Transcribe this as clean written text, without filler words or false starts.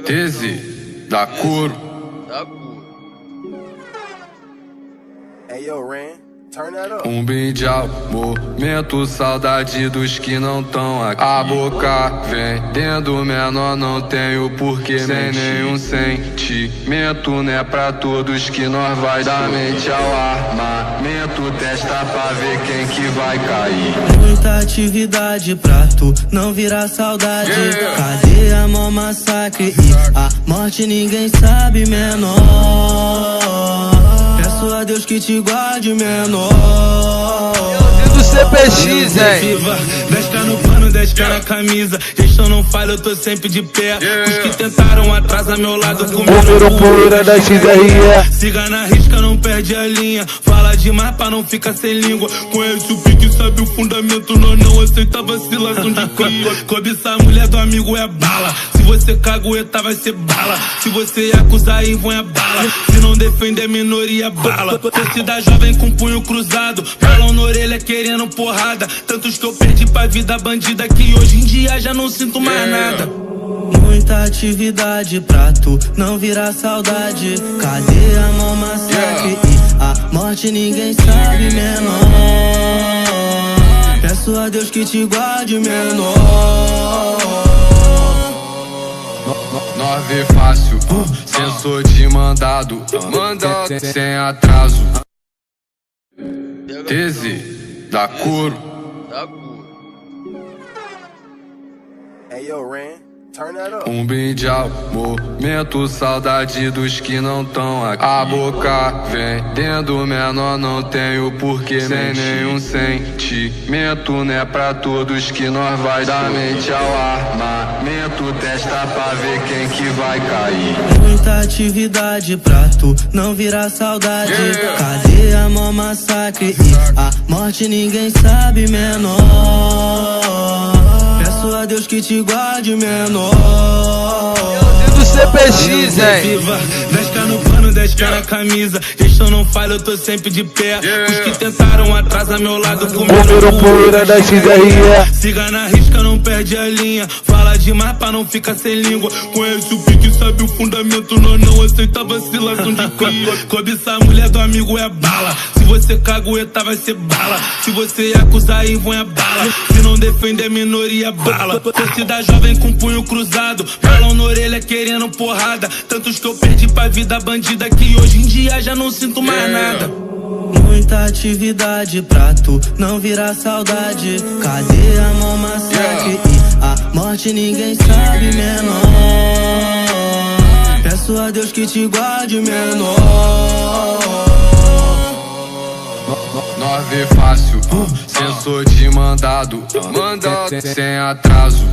Tese da Curo. Hey yo, Ren, turn that up. Brindal, momento, saudade dos que não tão aqui. A boca vendendo menor, não tenho porquê sem nenhum sentimento, né? Pra todos que nós vai da mente ao armamento. Testa pra ver quem que vai cair. Muita atividade pra tu não virar saudade. Cadê a mão massacre e a morte ninguém sabe menor. Peço a Deus que te guarde menor. Do CPX, hein? 10k no pano, 10k na camisa. Gestão não falha, eu tô sempre de pé. Os que tentaram atrás a meu lado comigo. Poeira da XRE. Siga na risca, não perde a linha. Fala demais pra não ficar sem língua. Conhece o pique, sabe o fundamento. Nós não aceita vacilação de cria. Cobiçar a mulher do amigo é bala. Se você cagueta vai ser bala. Se você acusar aí, vão é bala. Se não defender minoria, bala. Torcida jovem com punho cruzado. Balão na orelha querendo porrada. Tantos que eu perdi pra vida bandida que hoje em dia já não sinto mais nada. Muita atividade pra tu não virar saudade. Cadê a mão massacre e a morte ninguém sabe menor. Peço a Deus que te guarde menor. Nós vê fácil, sensor de mandado, sem atraso. Tese da Curo. Hey yo, Ren, turn that up. Brindal, momento, saudade dos que não tão aqui. A boca vendendo menor, não tenho porquê sem nenhum sentimento, né? Pra todos que nós vai da mente ao armamento. Testa pra ver quem que vai cair. Muita atividade pra tu não virar saudade. Cadê a mão massacre e a morte ninguém sabe menor. Peço a Deus que te guarde menor. Do CPX, hein? 10k no pano, 10k na camisa. Gestão não falha, eu tô sempre de pé. Os que tentaram atrás a meu lado comigo. Poeira da XRE. Siga na risca, não perde a linha. Fala demais pra não ficar sem língua. Conhece o pique, sabe o fundamento. Nós não aceita vacilação de cria. Cobiçar a mulher do amigo é bala. Se você cagueta vai ser bala. Se você acusar aí, vão é bala. Se não defender minoria, bala. Torcida jovem com punho cruzado. Balão na orelha querendo porrada. Tantos que eu perdi pra vida bandida que hoje em dia já não sinto mais nada. Muita atividade pra tu não virar saudade. Cadê a mão massacre e a morte ninguém sabe menor. Peço a Deus que te guarde menor. Nós vê fácil, sensor de mandado, sem atraso.